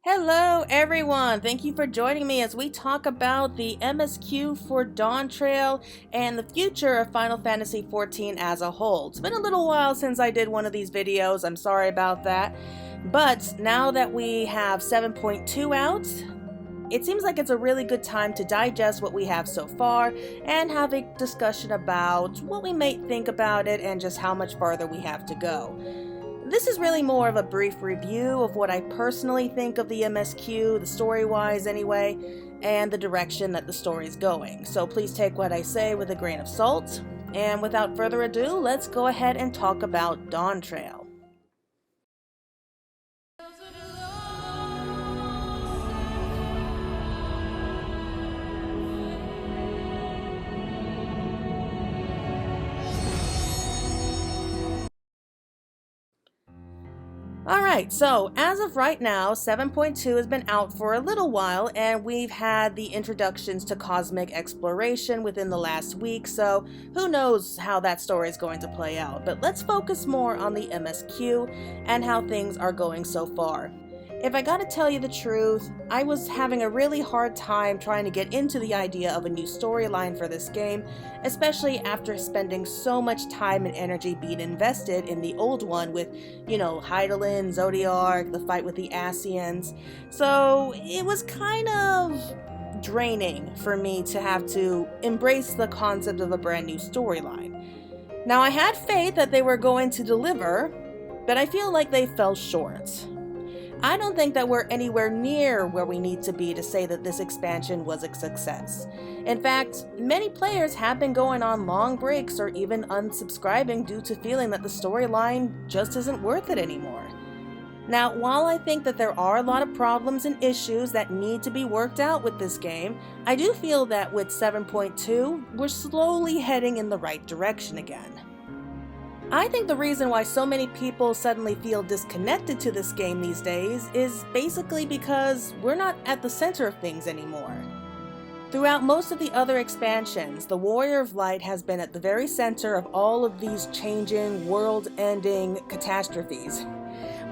Hello everyone, thank you for joining me as we talk about the MSQ for Dawntrail and the future of Final Fantasy XIV as a whole. It's been a little while since I did one of these videos, I'm sorry about that, but now that we have 7.2 out, it seems like it's a really good time to digest what we have so far and have a discussion about what we might think about it and just how much farther we have to go. This is really more of a brief review of what I personally think of the MSQ, the story-wise anyway, and the direction that the story's going. So please take what I say with a grain of salt. And without further ado, let's go ahead and talk about Dawntrail. Alright, so as of right now, 7.2 has been out for a little while, and we've had the introductions to cosmic exploration within the last week, so who knows how that story is going to play out. But let's focus more on the MSQ and how things are going so far. If I gotta tell you the truth, I was having a really hard time trying to get into the idea of a new storyline for this game, especially after spending so much time and energy being invested in the old one with, Hydaelyn, Zodiac, the fight with the Ascians. So it was kind of draining for me to have to embrace the concept of a brand new storyline. Now I had faith that they were going to deliver, but I feel like they fell short. I don't think that we're anywhere near where we need to be to say that this expansion was a success. In fact, many players have been going on long breaks or even unsubscribing due to feeling that the storyline just isn't worth it anymore. Now, while I think that there are a lot of problems and issues that need to be worked out with this game, I do feel that with 7.2, we're slowly heading in the right direction again. I think the reason why so many people suddenly feel disconnected to this game these days is basically because we're not at the center of things anymore. Throughout most of the other expansions, the Warrior of Light has been at the very center of all of these changing, world-ending catastrophes.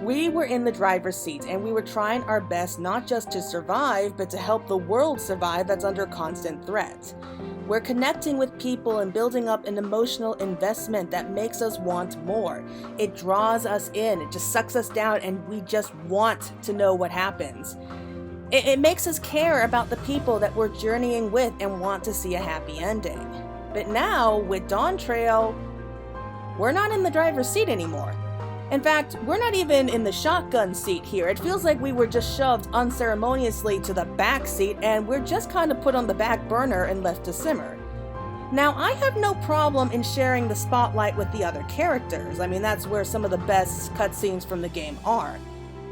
We were in the driver's seat and we were trying our best not just to survive, but to help the world survive that's under constant threat. We're connecting with people and building up an emotional investment that makes us want more. It draws us in, it just sucks us down, and we just want to know what happens. It makes us care about the people that we're journeying with and want to see a happy ending. But now, with Dawntrail, we're not in the driver's seat anymore. In fact, we're not even in the shotgun seat here. It feels like we were just shoved unceremoniously to the back seat and we're just kind of put on the back burner and left to simmer. Now, I have no problem in sharing the spotlight with the other characters. I mean, that's where some of the best cutscenes from the game are.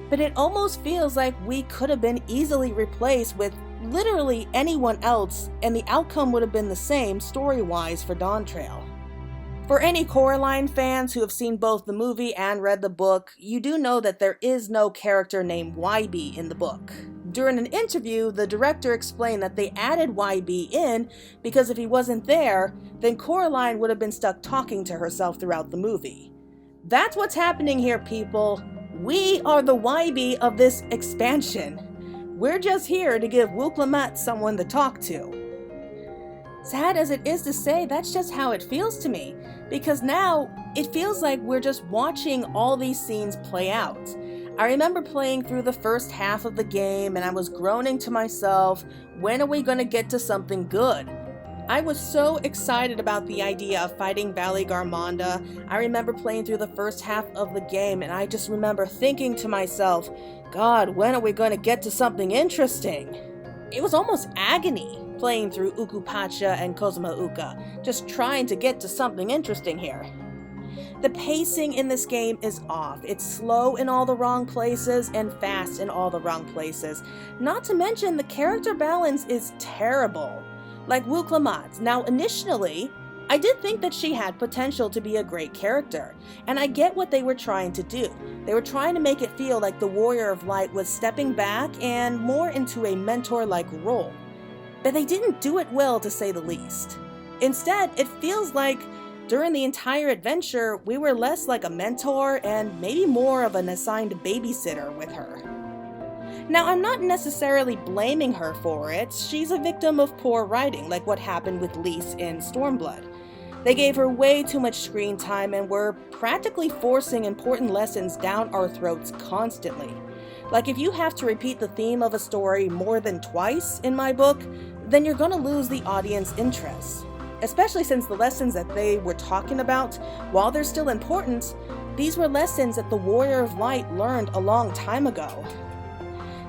But it almost feels like we could have been easily replaced with literally anyone else and the outcome would have been the same story-wise for Dawntrail. For any Coraline fans who have seen both the movie and read the book, you do know that there is no character named YB in the book. During an interview, the director explained that they added YB in because if he wasn't there, then Coraline would have been stuck talking to herself throughout the movie. That's what's happening here, people. We are the YB of this expansion. We're just here to give Wuk Lamat someone to talk to. Sad as it is to say, that's just how it feels to me, because now it feels like we're just watching all these scenes play out. I remember playing through the first half of the game and I was groaning to myself, when are we going to get to something good? I was so excited about the idea of fighting Valley Garmonda. I remember playing through the first half of the game and I just remember thinking to myself, God, when are we going to get to something interesting? It was almost agony playing through Ukupacha and Kozma Uka, just trying to get to something interesting here. The pacing in this game is off. It's slow in all the wrong places and fast in all the wrong places. Not to mention the character balance is terrible. Like Wuk Lamat. Now initially, I did think that she had potential to be a great character, and I get what they were trying to do. They were trying to make it feel like the Warrior of Light was stepping back and more into a mentor-like role. But they didn't do it well, to say the least. Instead, it feels like during the entire adventure, we were less like a mentor and maybe more of an assigned babysitter with her. Now, I'm not necessarily blaming her for it. She's a victim of poor writing, like what happened with Lise in Stormblood. They gave her way too much screen time and were practically forcing important lessons down our throats constantly. Like, if you have to repeat the theme of a story more than twice in my book, then you're gonna lose the audience interest. Especially since the lessons that they were talking about, while they're still important, these were lessons that the Warrior of Light learned a long time ago.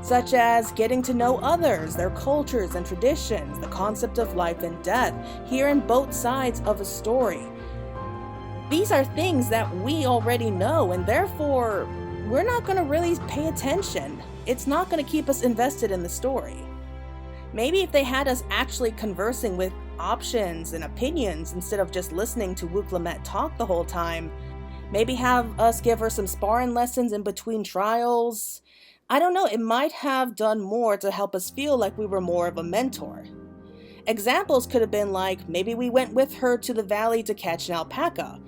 Such as getting to know others, their cultures and traditions, the concept of life and death, hearing both sides of a story. These are things that we already know, and therefore, we're not going to really pay attention. It's not going to keep us invested in the story. Maybe if they had us actually conversing with options and opinions instead of just listening to Wuk Lamat talk the whole time, maybe have us give her some sparring lessons in between trials. I don't know, it might have done more to help us feel like we were more of a mentor. Examples could have been like, maybe we went with her to the valley to catch an alpaca.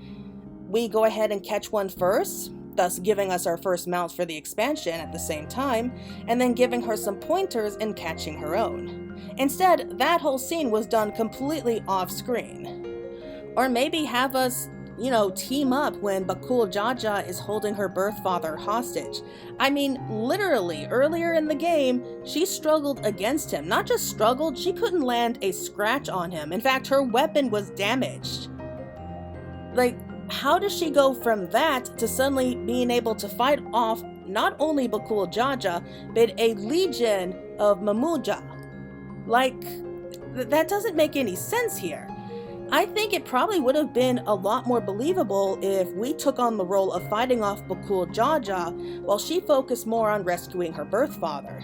We go ahead and catch one first, thus giving us our first mounts for the expansion at the same time, and then giving her some pointers in catching her own. Instead, that whole scene was done completely off screen. Or maybe have us, team up when Bakul Jaja is holding her birth father hostage. I mean, literally, earlier in the game, she struggled against him. Not just struggled, she couldn't land a scratch on him. In fact, her weapon was damaged. Like, how does she go from that to suddenly being able to fight off not only Bakul Jaja, but a legion of Mamuja? Like, that doesn't make any sense here. I think it probably would have been a lot more believable if we took on the role of fighting off Bakul Jaja while she focused more on rescuing her birth father.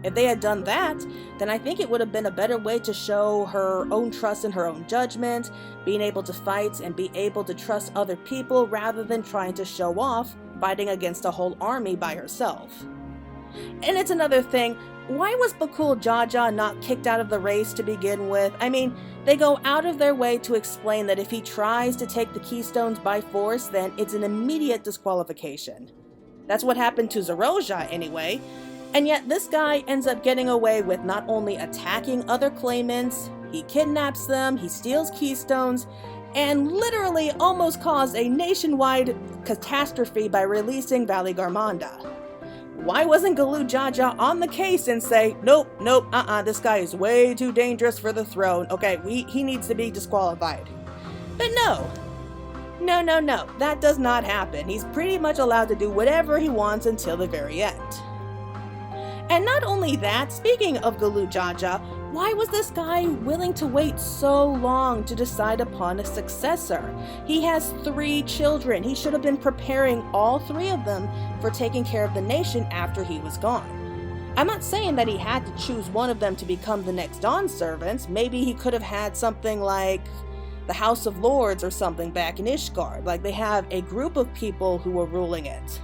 If they had done that, then I think it would have been a better way to show her own trust in her own judgment, being able to fight and be able to trust other people rather than trying to show off fighting against a whole army by herself. And it's another thing, why was Bakul Jaja not kicked out of the race to begin with? I mean, they go out of their way to explain that if he tries to take the keystones by force, then it's an immediate disqualification. That's what happened to Zeroja anyway. And yet this guy ends up getting away with not only attacking other claimants, he kidnaps them, he steals keystones, and literally almost caused a nationwide catastrophe by releasing Valley Garmanda. Why wasn't Galu Jaja on the case and say, nope, this guy is way too dangerous for the throne. Okay, he needs to be disqualified. But no, that does not happen. He's pretty much allowed to do whatever he wants until the very end. And not only that, speaking of Galu Jaja, why was this guy willing to wait so long to decide upon a successor? He has 3 children. He should have been preparing all 3 of them for taking care of the nation after he was gone. I'm not saying that he had to choose one of them to become the next Dawn servants. Maybe he could have had something like the House of Lords or something back in Ishgard. Like they have a group of people who were ruling it.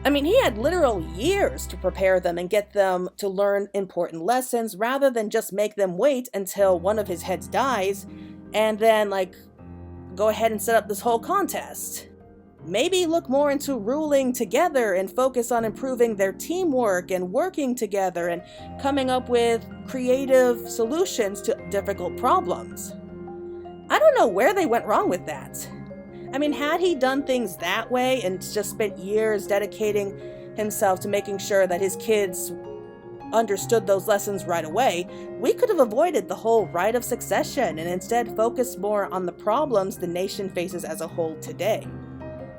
I mean, he had literal years to prepare them and get them to learn important lessons rather than just make them wait until one of his heads dies and then, go ahead and set up this whole contest. Maybe look more into ruling together and focus on improving their teamwork and working together and coming up with creative solutions to difficult problems. I don't know where they went wrong with that. I mean, had he done things that way and just spent years dedicating himself to making sure that his kids understood those lessons right away, we could have avoided the whole rite of succession and instead focused more on the problems the nation faces as a whole today.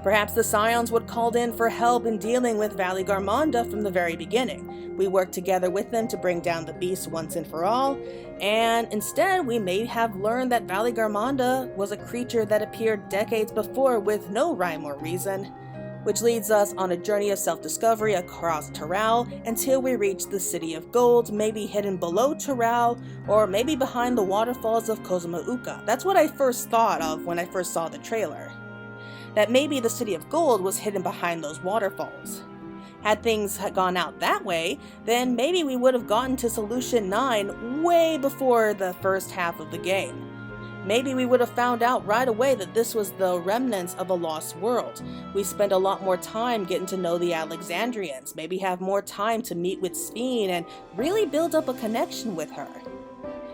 Perhaps the Scions would called in for help in dealing with Valley Garmanda from the very beginning. We worked together with them to bring down the beast once and for all, and instead we may have learned that Valley Garmanda was a creature that appeared decades before with no rhyme or reason, which leads us on a journey of self-discovery across Taral until we reach the City of Gold, maybe hidden below Taral, or maybe behind the waterfalls of Kozumauka. That's what I first thought of when I first saw the trailer. That maybe the City of Gold was hidden behind those waterfalls. Had things gone out that way, then maybe we would have gotten to Solution 9 way before the first half of the game. Maybe we would have found out right away that this was the remnants of a lost world. We spend a lot more time getting to know the Alexandrians, maybe have more time to meet with Sphene and really build up a connection with her.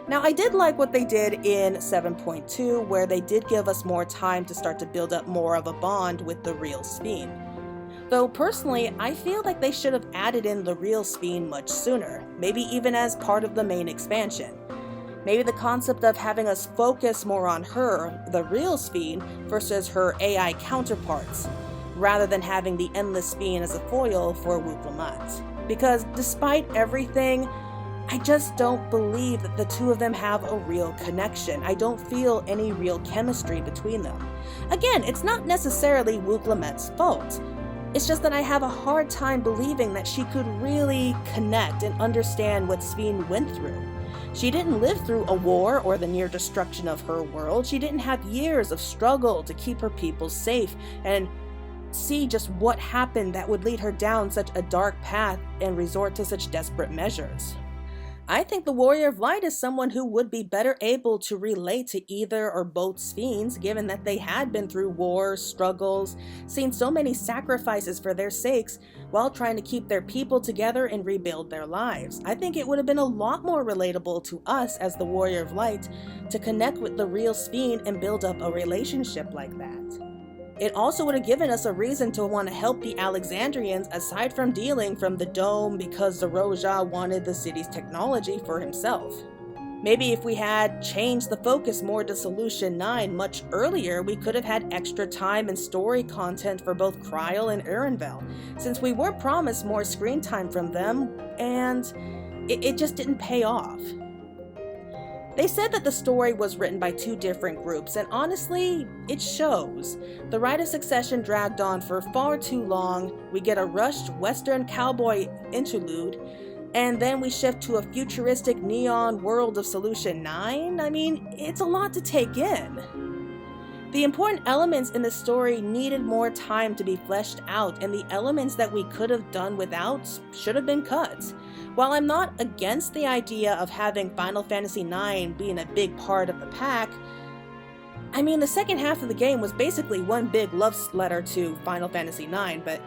Now, I did like what they did in 7.2, where they did give us more time to start to build up more of a bond with the real Sphene. Though personally, I feel like they should have added in the real Sphene much sooner, maybe even as part of the main expansion. Maybe the concept of having us focus more on her, the real Sphene, versus her AI counterparts, rather than having the endless Sphene as a foil for Wuk Lamat. Because despite everything, I just don't believe that the two of them have a real connection. I don't feel any real chemistry between them. Again, it's not necessarily Wuk Lamat's fault. It's just that I have a hard time believing that she could really connect and understand what Sphene went through. She didn't live through a war or the near destruction of her world. She didn't have years of struggle to keep her people safe and see just what happened that would lead her down such a dark path and resort to such desperate measures. I think the Warrior of Light is someone who would be better able to relate to either or both Sphenes, given that they had been through wars, struggles, seen so many sacrifices for their sakes, while trying to keep their people together and rebuild their lives. I think it would have been a lot more relatable to us as the Warrior of Light to connect with the real Sphene and build up a relationship like that. It also would have given us a reason to want to help the Alexandrians aside from dealing from the dome because the Roja wanted the city's technology for himself. Maybe if we had changed the focus more to Solution 9 much earlier, we could have had extra time and story content for both Kryl and Erenvel, since we were promised more screen time from them, and it just didn't pay off. They said that the story was written by two different groups, and honestly, it shows. The rite of succession dragged on for far too long, we get a rushed Western cowboy interlude, and then we shift to a futuristic neon world of Solution 9? I mean, it's a lot to take in. The important elements in the story needed more time to be fleshed out, and the elements that we could have done without should have been cut. While I'm not against the idea of having Final Fantasy IX being a big part of the pack, I mean, the second half of the game was basically one big love letter to Final Fantasy IX, but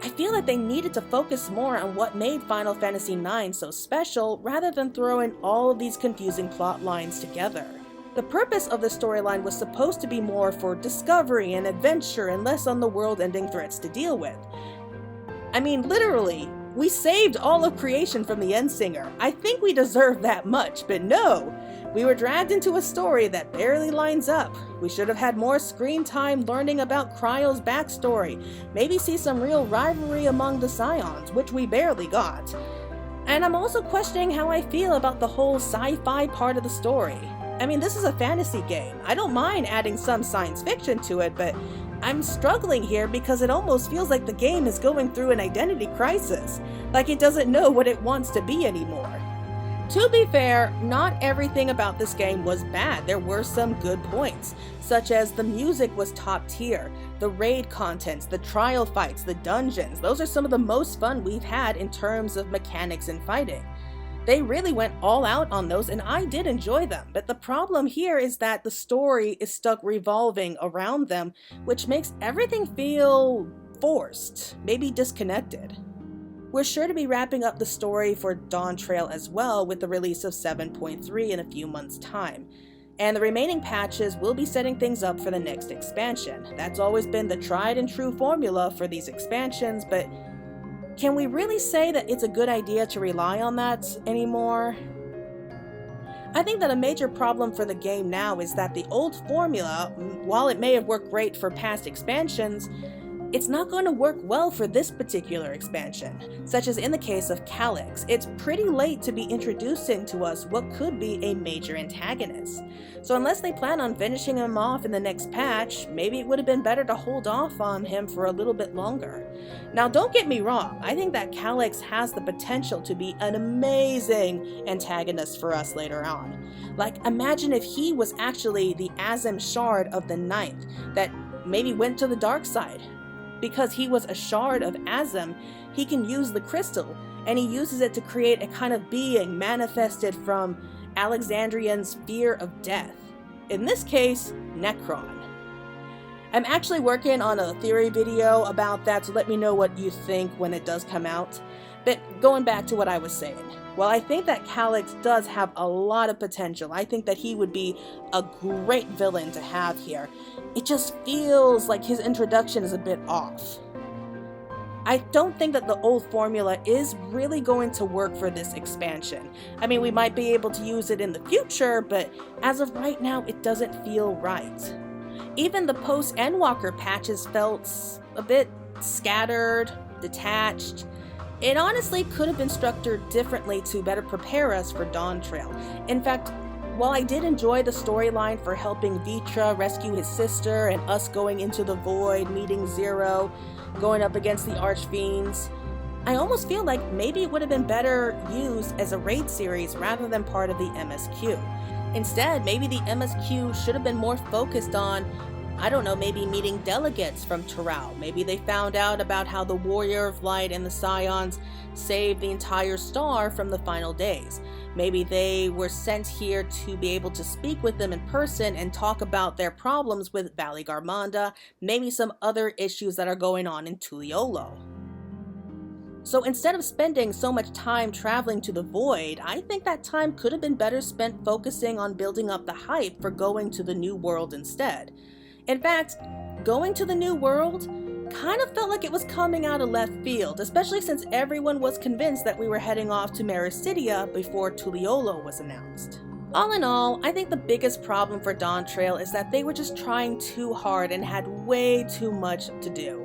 I feel like they needed to focus more on what made Final Fantasy IX so special rather than throwing all of these confusing plot lines together. The purpose of the storyline was supposed to be more for discovery and adventure and less on the world-ending threats to deal with. I mean, literally, we saved all of creation from the Endsinger. I think we deserve that much, but no! We were dragged into a story that barely lines up. We should have had more screen time learning about Kryl's backstory, maybe see some real rivalry among the Scions, which we barely got. And I'm also questioning how I feel about the whole sci-fi part of the story. I mean, this is a fantasy game. I don't mind adding some science fiction to it, but I'm struggling here because it almost feels like the game is going through an identity crisis, like it doesn't know what it wants to be anymore. To be fair, not everything about this game was bad. There were some good points, such as the music was top tier, the raid contents, the trial fights, the dungeons. Those are some of the most fun we've had in terms of mechanics and fighting. They really went all out on those, and I did enjoy them, but the problem here is that the story is stuck revolving around them, which makes everything feel forced, maybe disconnected. We're sure to be wrapping up the story for Dawntrail as well with the release of 7.3 in a few months' time, and the remaining patches will be setting things up for the next expansion. That's always been the tried and true formula for these expansions, but can we really say that it's a good idea to rely on that anymore? I think that a major problem for the game now is that the old formula, while it may have worked great for past expansions, it's not going to work well for this particular expansion, such as in the case of Calyx. It's pretty late to be introducing to us what could be a major antagonist. So unless they plan on finishing him off in the next patch, maybe it would have been better to hold off on him for a little bit longer. Now don't get me wrong, I think that Calyx has the potential to be an amazing antagonist for us later on. Like, imagine if he was actually the Azem shard of the Ninth that maybe went to the dark side. Because he was a shard of Azem, he can use the crystal, and he uses it to create a kind of being manifested from Alexandrian's fear of death. in this case, Necron. I'm actually working on a theory video about that, so let me know what you think when it does come out. But going back to what I was saying, while I think that Calyx does have a lot of potential, I think that he would be a great villain to have here. It just feels like his introduction is a bit off. I don't think that the old formula is really going to work for this expansion. I mean, we might be able to use it in the future, but as of right now, it doesn't feel right. Even the post-Endwalker patches felt a bit scattered, detached. It honestly could have been structured differently to better prepare us for Dawntrail. In fact, while I did enjoy the storyline for helping Vitra rescue his sister and us going into the void, meeting Zero, going up against the Archfiends, I almost feel like maybe it would have been better used as a raid series rather than part of the MSQ. Instead, maybe the MSQ should have been more focused on, I don't know, maybe meeting delegates from Taral. Maybe they found out about how the Warrior of Light and the Scions saved the entire star from the final days. Maybe they were sent here to be able to speak with them in person and talk about their problems with Valley Garmanda, maybe some other issues that are going on in Tuliolo. So instead of spending so much time traveling to the Void, I think that time could have been better spent focusing on building up the hype for going to the New World instead. In fact, going to the New World kind of felt like it was coming out of left field, especially since everyone was convinced that we were heading off to Mericidia before Tuliolo was announced. All in all, I think the biggest problem for Dawntrail is that they were just trying too hard and had way too much to do.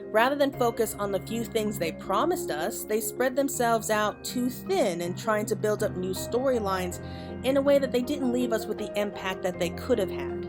Rather than focus on the few things they promised us, they spread themselves out too thin in trying to build up new storylines in a way that they didn't leave us with the impact that they could have had.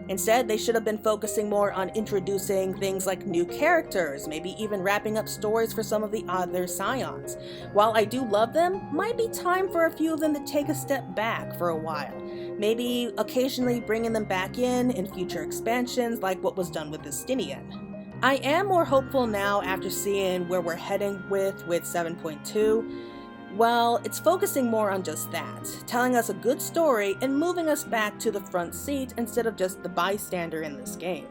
Instead, they should have been focusing more on introducing things like new characters, maybe even wrapping up stories for some of the other Scions. While I do love them, might be time for a few of them to take a step back for a while. Maybe occasionally bringing them back in future expansions like what was done with Justinian. I am more hopeful now after seeing where we're heading with 7.2. Well, it's focusing more on just that, telling us a good story and moving us back to the front seat instead of just the bystander in this game.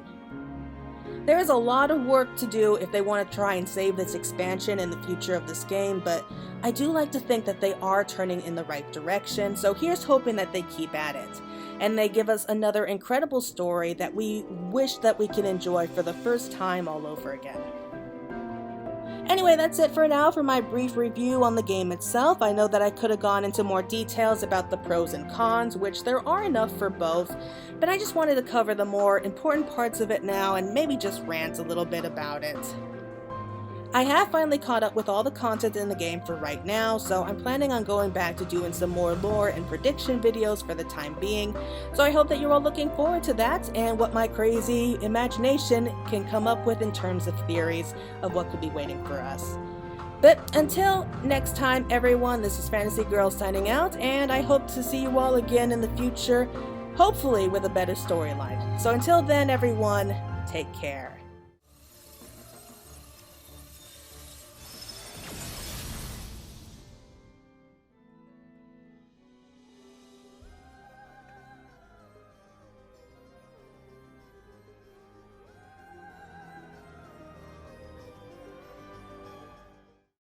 There is a lot of work to do if they want to try and save this expansion in the future of this game, but I do like to think that they are turning in the right direction, so here's hoping that they keep at it. And they give us another incredible story that we wish that we can enjoy for the first time all over again. Anyway, that's it for now for my brief review on the game itself. I know that I could have gone into more details about the pros and cons, which there are enough for both, but I just wanted to cover the more important parts of it now and maybe just rant a little bit about it. I have finally caught up with all the content in the game for right now, so I'm planning on going back to doing some more lore and prediction videos for the time being, so I hope that you're all looking forward to that and what my crazy imagination can come up with in terms of theories of what could be waiting for us. But until next time everyone, this is Fantasy Girl signing out, and I hope to see you all again in the future, hopefully with a better storyline. So until then everyone, take care.